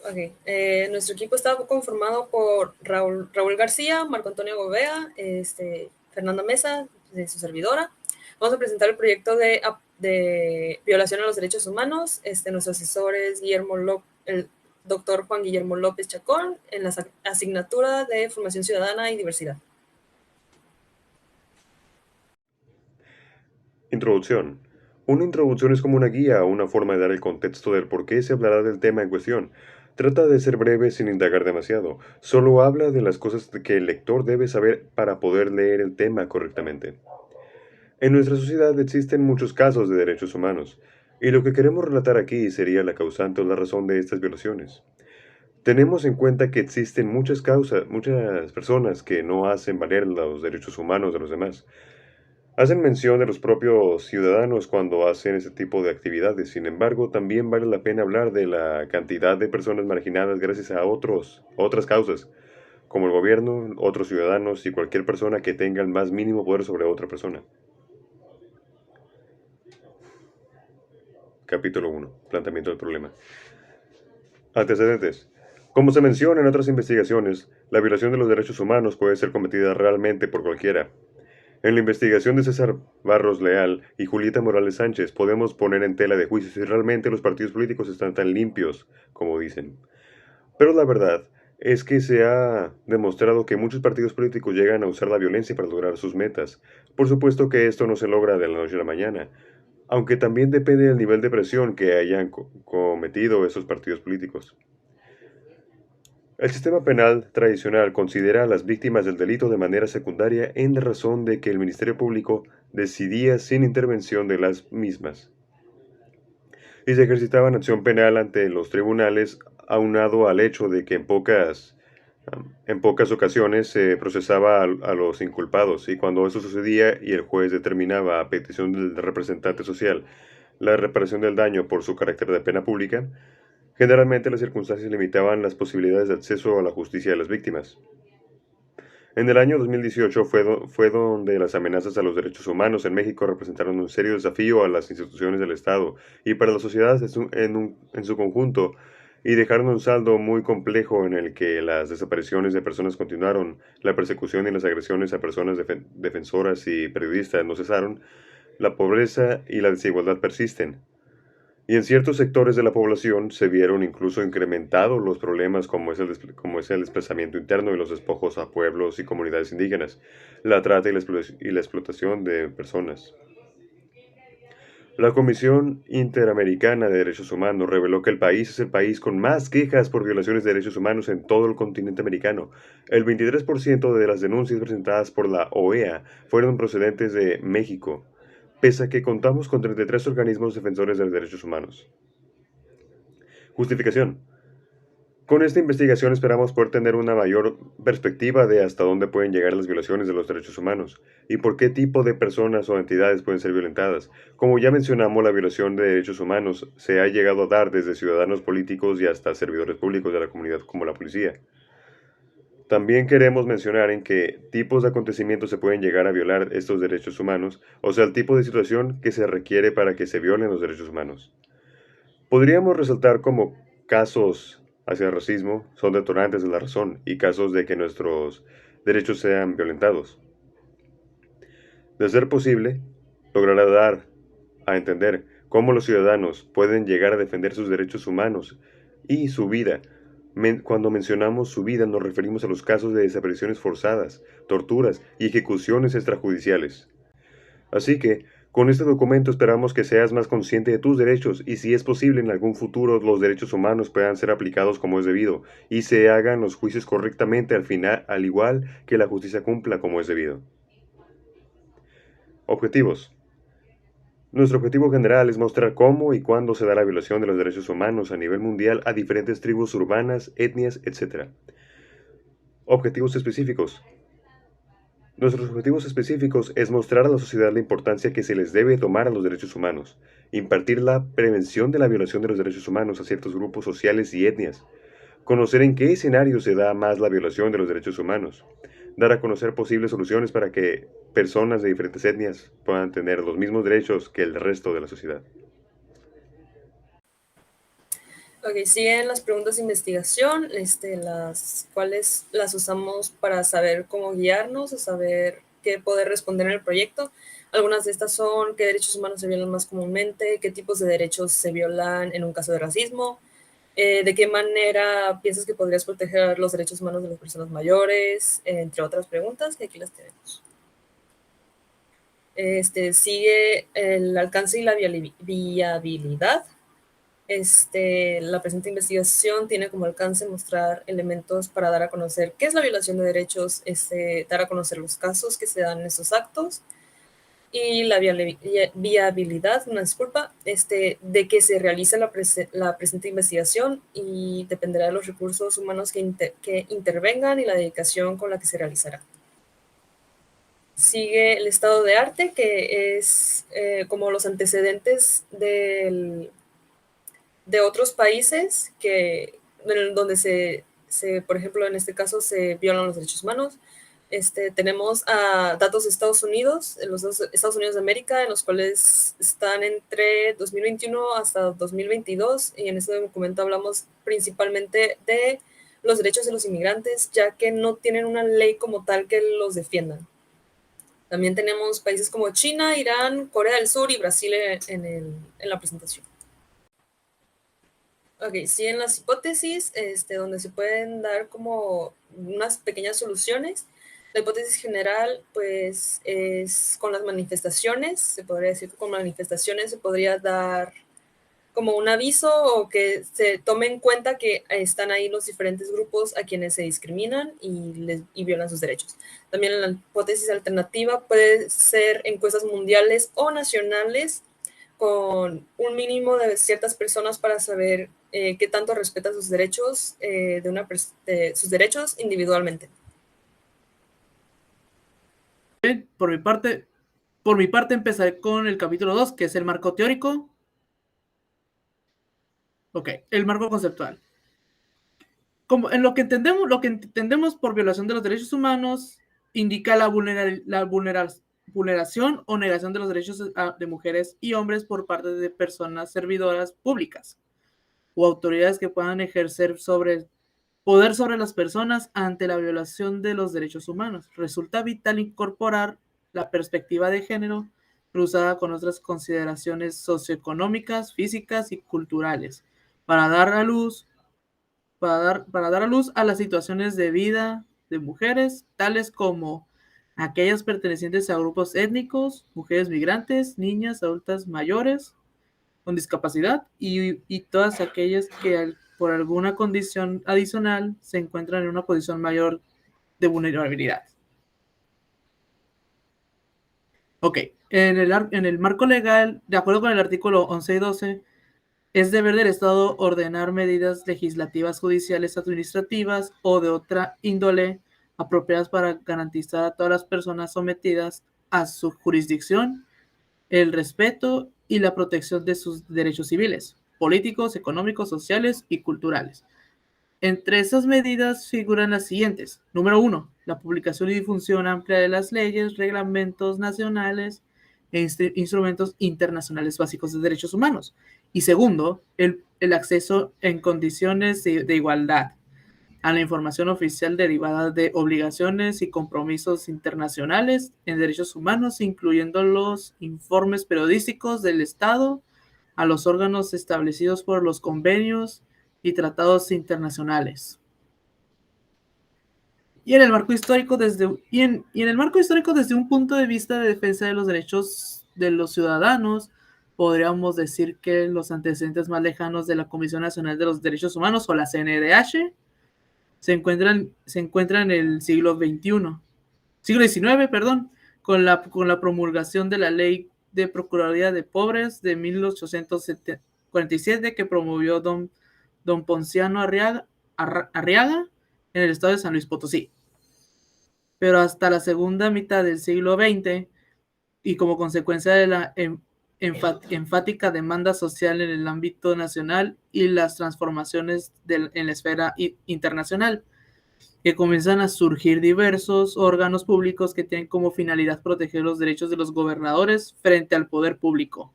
Ok. Nuestro equipo está conformado por Raúl García, Marco Antonio Gobea, Fernanda Mesa, de su servidora. Vamos a presentar el proyecto de violación a los derechos humanos. Nuestro asesor es el doctor Juan Guillermo López Chacón, en la asignatura de Formación Ciudadana y Diversidad. Introducción. Una introducción es como una guía o una forma de dar el contexto del por qué se hablará del tema en cuestión. Trata de ser breve sin indagar demasiado. Solo habla de las cosas que el lector debe saber para poder leer el tema correctamente. En nuestra sociedad existen muchos casos de derechos humanos, y lo que queremos relatar aquí sería la causante o la razón de estas violaciones. Tenemos en cuenta que existen muchas personas que no hacen valer los derechos humanos de los demás. Hacen mención de los propios ciudadanos cuando hacen ese tipo de actividades. Sin embargo, también vale la pena hablar de la cantidad de personas marginadas gracias a otras causas, como el gobierno, otros ciudadanos y cualquier persona que tenga el más mínimo poder sobre otra persona. Capítulo 1. Planteamiento del problema. Antecedentes. Como se menciona en otras investigaciones, la violación de los derechos humanos puede ser cometida realmente por cualquiera. En la investigación de César Barros Leal y Julieta Morales Sánchez podemos poner en tela de juicio si realmente los partidos políticos están tan limpios como dicen. Pero la verdad es que se ha demostrado que muchos partidos políticos llegan a usar la violencia para lograr sus metas. Por supuesto que esto no se logra de la noche a la mañana, aunque también depende del nivel de presión que hayan cometido esos partidos políticos. El sistema penal tradicional considera a las víctimas del delito de manera secundaria en razón de que el Ministerio Público decidía sin intervención de las mismas y se ejercitaban acción penal ante los tribunales, aunado al hecho de que en pocas ocasiones se procesaba a los inculpados, y cuando eso sucedía y el juez determinaba a petición del representante social la reparación del daño por su carácter de pena pública, generalmente las circunstancias limitaban las posibilidades de acceso a la justicia de las víctimas. En el año 2018 fue donde las amenazas a los derechos humanos en México representaron un serio desafío a las instituciones del Estado y para la sociedad en su conjunto, y dejaron un saldo muy complejo en el que las desapariciones de personas continuaron, la persecución y las agresiones a personas defensoras y periodistas no cesaron, la pobreza y la desigualdad persisten. Y en ciertos sectores de la población se vieron incluso incrementados los problemas como es el desplazamiento interno y los despojos a pueblos y comunidades indígenas, la trata y la explotación de personas. La Comisión Interamericana de Derechos Humanos reveló que el país es el país con más quejas por violaciones de derechos humanos en todo el continente americano. El 23% de las denuncias presentadas por la OEA fueron procedentes de México, pese a que contamos con 33 organismos defensores de los derechos humanos. Justificación. Con esta investigación esperamos poder tener una mayor perspectiva de hasta dónde pueden llegar las violaciones de los derechos humanos y por qué tipo de personas o entidades pueden ser violentadas. Como ya mencionamos, la violación de derechos humanos se ha llegado a dar desde ciudadanos políticos y hasta servidores públicos de la comunidad como la policía. También queremos mencionar en qué tipos de acontecimientos se pueden llegar a violar estos derechos humanos, o sea, el tipo de situación que se requiere para que se violen los derechos humanos. Podríamos resaltar como casos hacia el racismo son detonantes de la razón y casos de que nuestros derechos sean violentados. De ser posible, logrará dar a entender cómo los ciudadanos pueden llegar a defender sus derechos humanos y su vida. Cuando mencionamos su vida nos referimos a los casos de desapariciones forzadas, torturas y ejecuciones extrajudiciales. Así que, con este documento esperamos que seas más consciente de tus derechos y si es posible en algún futuro los derechos humanos puedan ser aplicados como es debido y se hagan los juicios correctamente al final, al igual que la justicia cumpla como es debido. Objetivos. Nuestro objetivo general es mostrar cómo y cuándo se da la violación de los derechos humanos a nivel mundial a diferentes tribus urbanas, etnias, etc. Objetivos específicos. Nuestros objetivos específicos es mostrar a la sociedad la importancia que se les debe tomar a los derechos humanos, impartir la prevención de la violación de los derechos humanos a ciertos grupos sociales y etnias, conocer en qué escenario se da más la violación de los derechos humanos, dar a conocer posibles soluciones para que personas de diferentes etnias puedan tener los mismos derechos que el resto de la sociedad. Ok, siguen las preguntas de investigación, las cuales las usamos para saber cómo guiarnos o saber qué poder responder en el proyecto. Algunas de estas son qué derechos humanos se violan más comúnmente, qué tipos de derechos se violan en un caso de racismo, de qué manera piensas que podrías proteger los derechos humanos de las personas mayores, entre otras preguntas que aquí las tenemos. Sigue el alcance y la viabilidad. La presente investigación tiene como alcance mostrar elementos para dar a conocer qué es la violación de derechos, dar a conocer los casos que se dan en esos actos y la viabilidad, una disculpa, de que se realice la presente investigación y dependerá de los recursos humanos que intervengan y la dedicación con la que se realizará. Sigue el estado de arte, que es como los antecedentes de otros países donde por ejemplo, en este caso se violan los derechos humanos. Tenemos datos de Estados Unidos, los Estados Unidos de América, en los cuales están entre 2021 hasta 2022, y en este documento hablamos principalmente de los derechos de los inmigrantes, ya que no tienen una ley como tal que los defiendan. También tenemos países como China, Irán, Corea del Sur y Brasil en la presentación. Ok, sí, en las hipótesis, donde se pueden dar como unas pequeñas soluciones. La hipótesis general, pues, es con las manifestaciones, se podría decir que con manifestaciones se podría dar como un aviso o que se tome en cuenta que están ahí los diferentes grupos a quienes se discriminan y violan sus derechos. También la hipótesis alternativa puede ser encuestas mundiales o nacionales con un mínimo de ciertas personas para saber qué tanto respetan sus derechos, sus derechos individualmente. Por mi parte empezaré con el capítulo 2, que es el marco teórico. Ok, el marco conceptual. Como en lo que entendemos por violación de los derechos humanos, indica la vulneración o negación de los derechos de mujeres y hombres por parte de personas servidoras públicas o autoridades que puedan ejercer poder sobre las personas ante la violación de los derechos humanos. Resulta vital incorporar la perspectiva de género cruzada con otras consideraciones socioeconómicas, físicas y culturales para dar a luz a las situaciones de vida de mujeres, tales como aquellas pertenecientes a grupos étnicos, mujeres migrantes, niñas, adultas mayores con discapacidad y todas aquellas que por alguna condición adicional se encuentran en una posición mayor de vulnerabilidad. Ok, en el marco legal, de acuerdo con el artículo 11 y 12, es deber del Estado ordenar medidas legislativas, judiciales, administrativas o de otra índole apropiadas para garantizar a todas las personas sometidas a su jurisdicción el respeto y la protección de sus derechos civiles, políticos, económicos, sociales y culturales. Entre esas medidas figuran las siguientes. Número 1, la publicación y difusión amplia de las leyes, reglamentos nacionales e instrumentos internacionales básicos de derechos humanos. Y segundo, el acceso en condiciones de igualdad a la información oficial derivada de obligaciones y compromisos internacionales en derechos humanos, incluyendo los informes periodísticos del Estado, a los órganos establecidos por los convenios y tratados internacionales. Y en el marco histórico desde un punto de vista de defensa de los derechos de los ciudadanos, podríamos decir que los antecedentes más lejanos de la Comisión Nacional de los Derechos Humanos, o la CNDH, se encuentran en el siglo XIX, con la promulgación de la Ley de Procuraduría de Pobres de 1847, que promovió don Ponciano Arriaga en el estado de San Luis Potosí. Pero hasta la segunda mitad del siglo XX, y como consecuencia de la enfática demanda social en el ámbito nacional y las transformaciones en la esfera internacional, que comienzan a surgir diversos órganos públicos que tienen como finalidad proteger los derechos de los gobernadores frente al poder público.